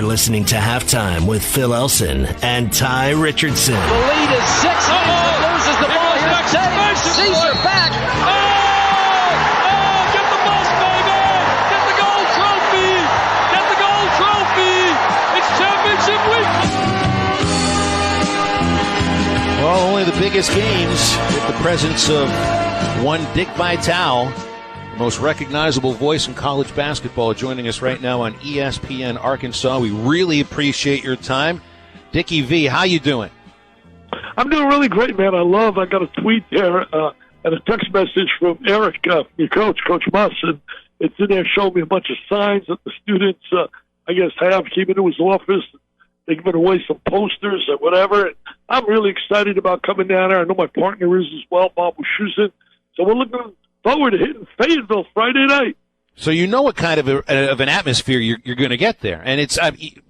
You're listening to Halftime with Phil Elson and Ty Richardson. The lead is 6. Loses the ball. Here's Teddy. Caesar back. Get the bus, baby! Get the gold trophy! Get the gold trophy! It's championship week! Well, only the biggest games with the presence of one Dick Vitale, the most recognizable voice in college basketball, joining us right now on ESPN Arkansas. We really appreciate your time. Dickie V, how you doing? I'm doing really great, man. I got a tweet there and a text message from Eric, your coach, Coach Muss, and it's in there showing me a bunch of signs that the students, I guess, came into his office. They're giving away some posters or whatever. And I'm really excited about coming down there. I know my partner is as well, Bob Wischusen. So we're looking forward to hitting Fayetteville Friday night. So you know what kind of an atmosphere you're going to get there. And it's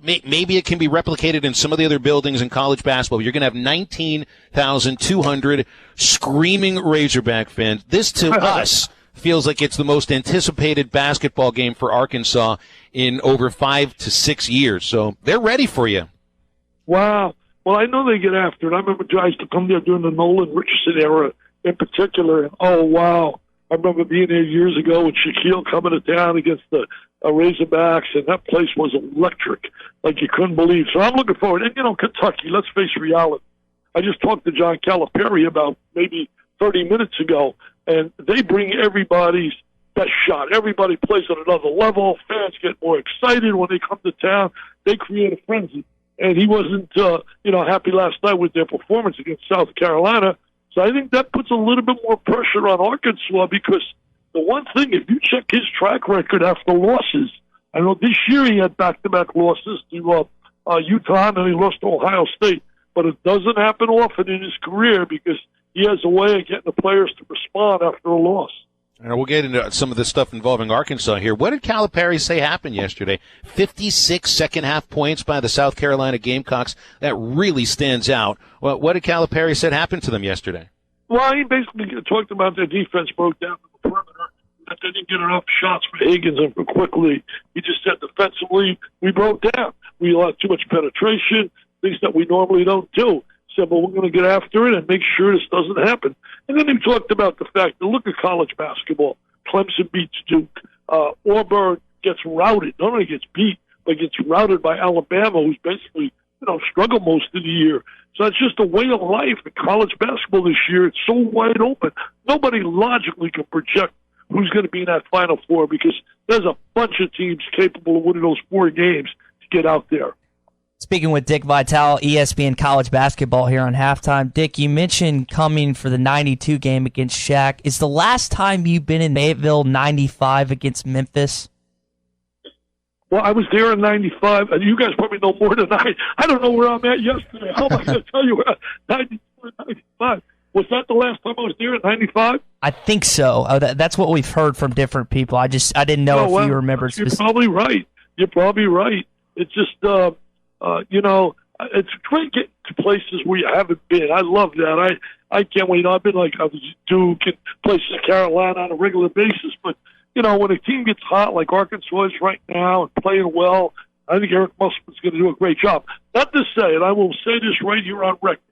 maybe it can be replicated in some of the other buildings in college basketball. You're going to have 19,200 screaming Razorback fans. This, to us, feels like it's the most anticipated basketball game for Arkansas in over 5 to 6 years. So they're ready for you. Wow. Well, I know they get after it. I remember guys to come there during the Nolan Richardson era in particular. And, oh, wow. I remember being there years ago with Shaquille coming to town against the Razorbacks, and that place was electric, like you couldn't believe. So I'm looking forward. And, Kentucky, let's face reality. I just talked to John Calipari about maybe 30 minutes ago, and they bring everybody's best shot. Everybody plays at another level. Fans get more excited when they come to town. They create a frenzy. And he wasn't, happy last night with their performance against South Carolina. So I think that puts a little bit more pressure on Arkansas because the one thing, if you check his track record after losses, I know this year he had back-to-back losses to Utah and he lost to Ohio State, but it doesn't happen often in his career because he has a way of getting the players to respond after a loss. And we'll get into some of this stuff involving Arkansas here. What did Calipari say happened yesterday? 56 second-half points by the South Carolina Gamecocks. That really stands out. Well, what did Calipari say happened to them yesterday? Well, he basically talked about their defense broke down in the perimeter, that they didn't get enough shots for Higgins and for Quickly. He just said defensively, we broke down. We allowed too much penetration, things that we normally don't do. Said, but we're going to get after it and make sure this doesn't happen. And then he talked about the fact that look at college basketball. Clemson beats Duke. Auburn gets routed. Not only gets beat, but gets routed by Alabama, who's basically, struggled most of the year. So it's just a way of life in college basketball this year. It's so wide open. Nobody logically can project who's going to be in that Final Four because there's a bunch of teams capable of winning those 4 games to get out there. Speaking with Dick Vitale, ESPN College Basketball here on Halftime. Dick, you mentioned coming for the 92 game against Shaq. Is the last time you've been in Fayetteville 95 against Memphis? Well, I was there in 95, and you guys probably know more than I. I don't know where I'm at yesterday. How am I going to tell you where 94 and 95? Was that the last time I was there in 95? I think so. That's what we've heard from different people. I didn't know if you remembered. You're probably right. It's just... it's great getting to places where you haven't been. I love that. I can't wait. I've been I was Duke and places in Carolina on a regular basis. But, when a team gets hot like Arkansas is right now and playing well, I think Eric Musselman's going to do a great job. Not to say, and I will say this right here on record,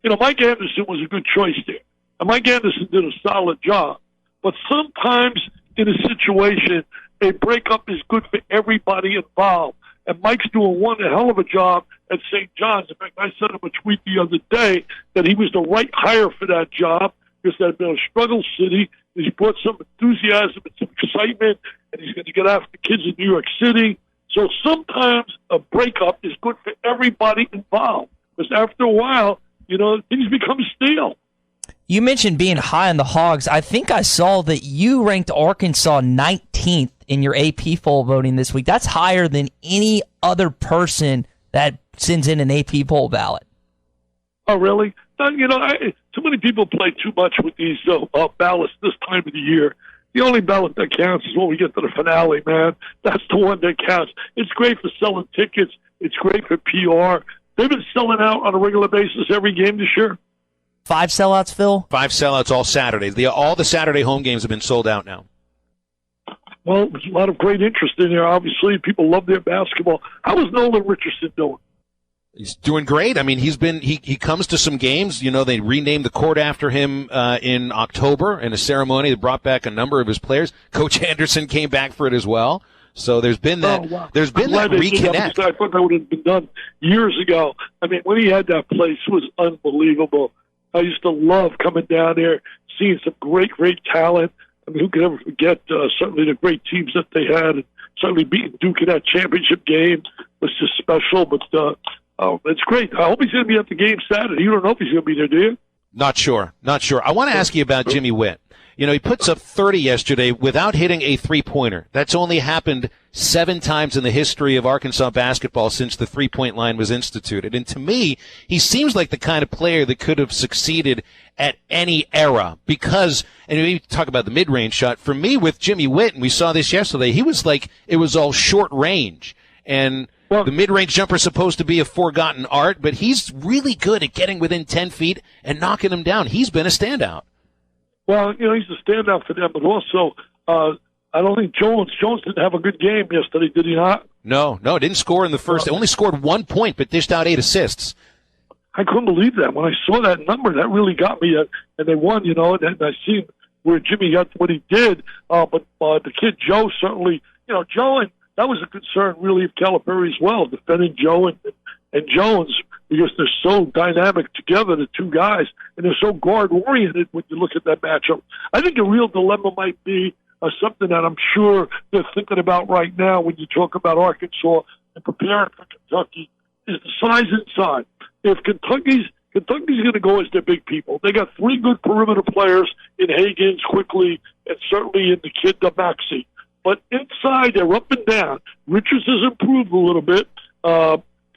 Mike Anderson was a good choice there. And Mike Anderson did a solid job. But sometimes in a situation, a breakup is good for everybody involved. And Mike's doing one hell of a job at St. John's. In fact, I sent him a tweet the other day that he was the right hire for that job because that had been a struggle city. He's brought some enthusiasm and some excitement, and he's going to get after kids in New York City. So sometimes a breakup is good for everybody involved because after a while, things become stale. You mentioned being high on the Hogs. I think I saw that you ranked Arkansas 19th in your AP poll voting this week. That's higher than any other person that sends in an AP poll ballot. Oh, really? Too many people play too much with these ballots this time of the year. The only ballot that counts is when we get to the finale, man. That's the one that counts. It's great for selling tickets. It's great for PR. They've been selling out on a regular basis every game this year. 5 sellouts, Phil? 5 sellouts all Saturdays. All the Saturday home games have been sold out now. Well, there's a lot of great interest in there. Obviously, people love their basketball. How is Nolan Richardson doing? He's doing great. I mean, he comes to some games. You know, they renamed the court after him in October in a ceremony that brought back a number of his players. Coach Anderson came back for it as well. So there's been that. There's been that reconnect. I thought that would have been done years ago. I mean, when he had that place, it was unbelievable. I used to love coming down there, seeing some great talent. I mean, who could ever forget certainly the great teams that they had, and certainly beating Duke in that championship game was just special. But it's great. I hope he's going to be at the game Saturday. You don't know if he's going to be there, do you? Not sure. I want to ask you about Jimmy Witt. You know, he puts up 30 yesterday without hitting a three-pointer. That's only happened 7 times in the history of Arkansas basketball since the three-point line was instituted. And to me, he seems like the kind of player that could have succeeded at any era because, and we talk about the mid-range shot, for me with Jimmy Witt, and we saw this yesterday, he was like, it was all short range. And the mid-range jumper is supposed to be a forgotten art, but he's really good at getting within 10 feet and knocking them down. He's been a standout. Well, you know, he's a standout for them, but also I don't think Jones didn't have a good game yesterday, did he not? No, didn't score in the first. They only scored 1 point, but dished out 8 assists. I couldn't believe that. When I saw that number, that really got me. And they won, you know, and I seen where Jimmy got what he did. But the kid Joe certainly, you know, Joe, and that was a concern really of Calipari as well, defending Joe and Jones, because they're so dynamic together, the two guys, and they're so guard-oriented when you look at that matchup. I think a real dilemma might be something that I'm sure they're thinking about right now when you talk about Arkansas and preparing for Kentucky, is the size inside. If Kentucky's going to go as their big people, they got 3 good perimeter players in Higgins, quickly, and certainly in the kid, the Maxey. But inside, they're up and down. Richards has improved a little bit.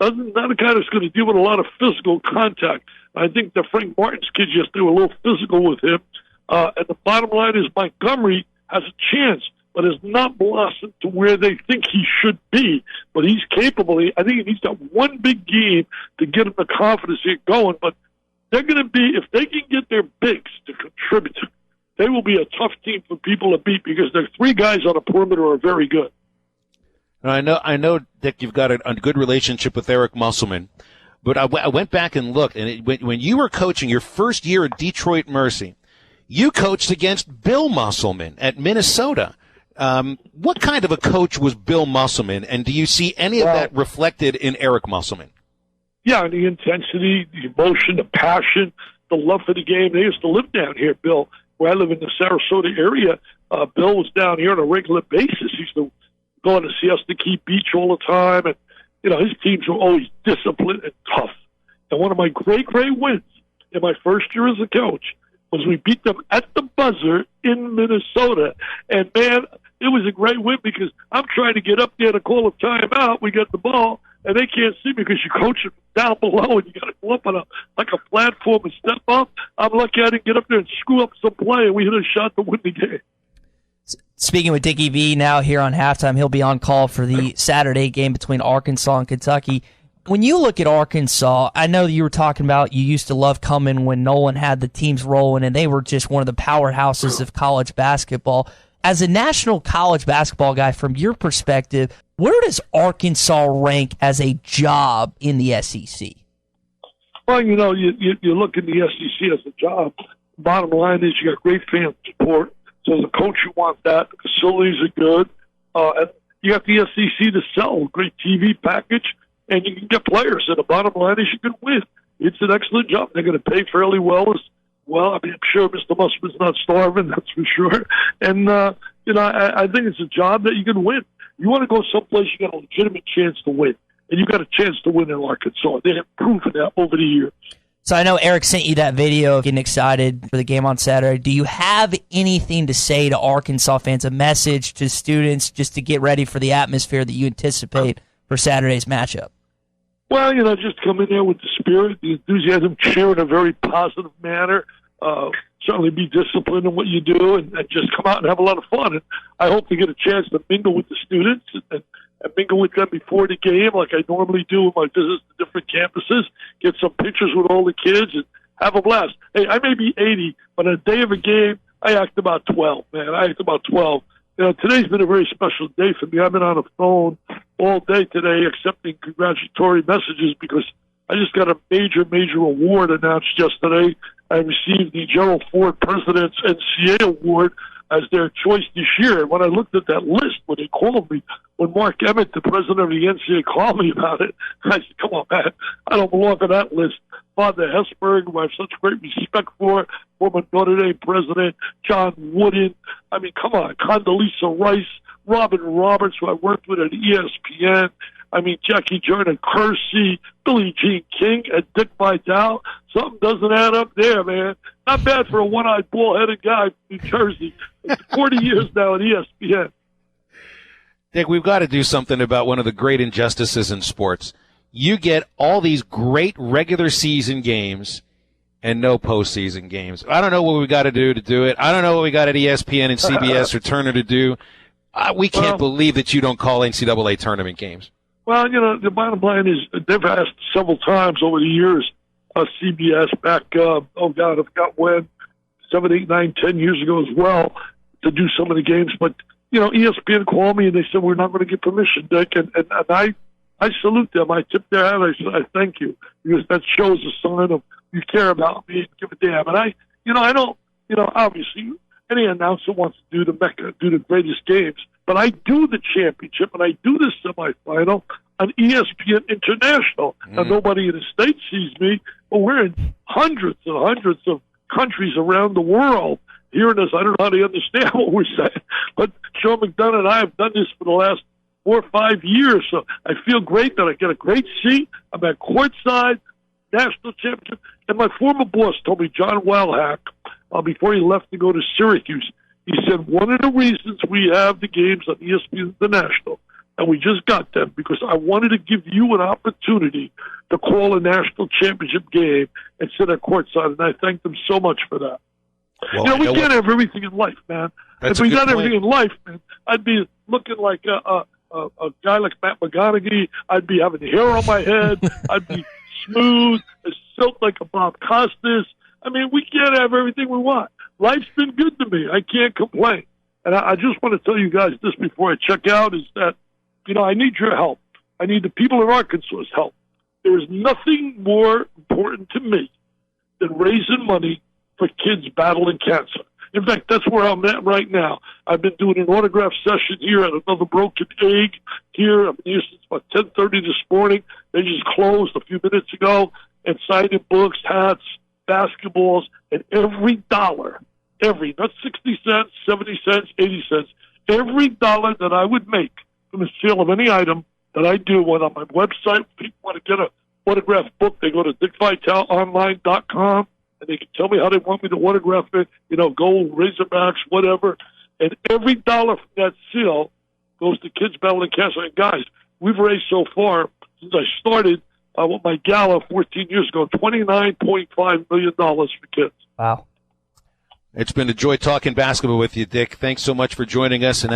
Not a guy that's going to deal with a lot of physical contact. I think the Frank Martin's kids just do a little physical with him. And the bottom line is Montgomery has a chance, but has not blossomed to where they think he should be. But he's capable. I think he needs that one big game to get him the confidence to get going. But they're going to be, if they can get their bigs to contribute, they will be a tough team for people to beat because their 3 guys on the perimeter are very good. I know, Dick, you've got a good relationship with Eric Musselman, but I went back and looked, and when you were coaching your first year at Detroit Mercy, you coached against Bill Musselman at Minnesota. What kind of a coach was Bill Musselman, and do you see any of that reflected in Eric Musselman? Yeah, the intensity, the emotion, the passion, the love for the game. They used to live down here, Bill, where I live in the Sarasota area. Bill was down here on a regular basis. He used to go to Siesta Key Beach all the time, and you know his teams were always disciplined and tough. And one of my great wins in my first year as a coach was we beat them at the buzzer in Minnesota. And man, it was a great win because I'm trying to get up there to call a timeout. We got the ball, and they can't see me because you coach it down below, and you got to go up on a platform and step up. I'm lucky I didn't get up there and screw up some play, and we hit a shot to win the game. Speaking with Dickie V now here on halftime, he'll be on call for the Saturday game between Arkansas and Kentucky. When you look at Arkansas, I know you were talking about you used to love coming when Nolan had the teams rolling, and they were just one of the powerhouses of college basketball. As a national college basketball guy, from your perspective, where does Arkansas rank as a job in the SEC? Well, you know, you look at the SEC as a job. Bottom line is you got great fan support. So as a coach, you want that. The facilities are good. And you got the SEC to sell, great TV package, and you can get players. And the bottom line is you can win. It's an excellent job. They're going to pay fairly well as well. I mean, I'm sure Mr. Musselman's not starving, that's for sure. And, you know, I think it's a job that you can win. You want to go someplace you got a legitimate chance to win. And you got a chance to win in Arkansas. They have proven that over the years. So I know Eric sent you that video of getting excited for the game on Saturday. Do you have anything to say to Arkansas fans, a message to students just to get ready for the atmosphere that you anticipate for Saturday's matchup? Well, you know, just come in there with the spirit, the enthusiasm, cheer in a very positive manner. Certainly be disciplined in what you do and just come out and have a lot of fun. And I hope to get a chance to mingle with the students and mingle with them before the game like I normally do with my visits to different campuses, get some pictures with all the kids, and have a blast. Hey, I may be 80, but on a day of a game, I act about 12, man. I act about 12. today's been a very special day for me. I've been on the phone all day today accepting congratulatory messages because I just got a major award announced yesterday. I received the Gerald Ford President's NCAA Award as their choice this year. And when I looked at that list, when they called me, when Mark Emmett, the president of the NCAA, called me about it, I said, come on, man, I don't belong on that list. Father Hesburgh, who I have such great respect for, former Notre Dame president, John Wooden. I mean, come on, Condoleezza Rice, Robin Roberts, who I worked with at ESPN. I mean, Jackie Jordan Kersey, Billie Jean King, and Dick Vitale. Something doesn't add up there, man. Not bad for a one-eyed, bald-headed guy from New Jersey. It's 40 years now at ESPN. Dick, we've got to do something about one of the great injustices in sports. You get all these great regular season games and no postseason games. I don't know what we got to do it. I don't know what we got at ESPN and CBS or Turner to do. We can't believe that you don't call NCAA tournament games. Well, the bottom line is they've asked several times over the years, CBS back, I forgot when, 7, 8, 9, 10 years ago as well, to do some of the games. But, ESPN called me and they said, we're not going to get permission, Dick. And I salute them. I tip their hat. I thank you, because that shows a sign of you care about me and give a damn. And I don't, obviously any announcer wants to do the greatest games, but I do the championship and I do the semifinal on ESPN International. Now, nobody in the States sees me, but we're in hundreds and hundreds of countries around the world hearing us. I don't know how they understand what we're saying, but Sean McDonough and I have done this for the last 4 or 5 years, so I feel great that I get a great seat. I'm at courtside, national championship, and my former boss told me, John Wildhack, before he left to go to Syracuse, he said, one of the reasons we have the games on ESPN International, and we just got them, because I wanted to give you an opportunity to call a national championship game and sit at courtside, and I thank them so much for that. Well, we can't have everything in life, man. If we got everything in life, man, I'd be looking like a guy like Matt McGonaghy. I'd be having hair on my head. I'd be smooth as silk like a Bob Costas. I mean, we can't have everything we want. Life's been good to me. I can't complain. And I just want to tell you guys this before I check out, is that, I need your help. I need the people of Arkansas's help. There is nothing more important to me than raising money for kids battling cancer. In fact, that's where I'm at right now. I've been doing an autograph session here at Another Broken Egg here. I've been here since about 10:30 this morning. They just closed a few minutes ago, and signing books, hats, basketballs, and every dollar, not 60 cents, 70 cents, 80 cents, every dollar that I would make from the sale of any item that I do, whether on my website, people want to get an autographed book, they go to DickVitaleOnline.com, and they can tell me how they want me to autograph it, gold, Razorbacks, whatever. And every dollar from that sale goes to kids battling cancer. And guys, we've raised so far, since I started with my gala 14 years ago, $29.5 million for kids. Wow. It's been a joy talking basketball with you, Dick. Thanks so much for joining us, and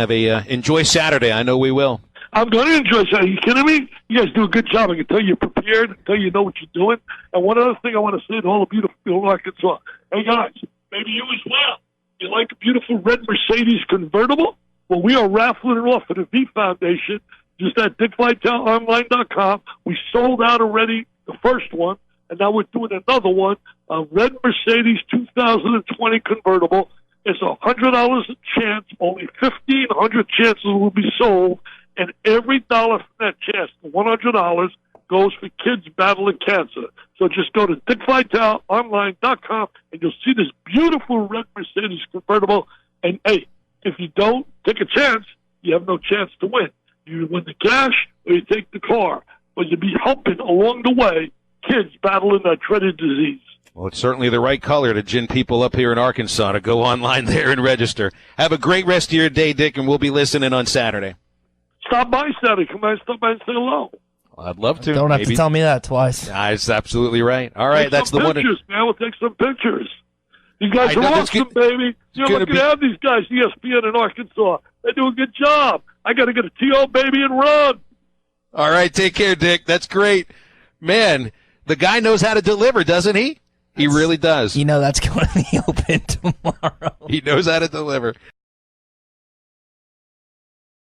enjoy Saturday. I know we will. I'm going to enjoy Saturday. Are you kidding me? You guys do a good job. I can tell you're prepared. I can tell you know what you're doing. And one other thing I want to say to all the beautiful people in Arkansas. Hey, guys, maybe you as well. You like a beautiful red Mercedes convertible? Well, we are raffling it off for the V Foundation. Just at DickVitaleOnline.com. We sold out already the first one, and now we're doing another one, a red Mercedes 2020 convertible. It's $100 a chance. Only 1,500 chances will be sold. And every dollar from that chance, $100, goes for kids battling cancer. So just go to DickVitaleOnline.com, and you'll see this beautiful red Mercedes convertible. And, hey, if you don't take a chance, you have no chance to win. You win the cash or you take the car. But you'll be helping along the way kids battling that dreaded disease. Well, it's certainly the right color to gin people up here in Arkansas to go online there and register. Have a great rest of your day, Dick, and we'll be listening on Saturday. Stop by Saturday. Come by and stop by and say hello. Well, I'd love to. Don't have to tell me that twice. That's absolutely right. All right, that's the one. Pictures, man. We'll take some pictures. You guys are awesome, baby. Look at these guys, ESPN in Arkansas. They do a good job. I got to get a T.O. baby and run. All right, take care, Dick. That's great. Man, the guy knows how to deliver, doesn't he? He really does. That's going to be open tomorrow. He knows how to deliver.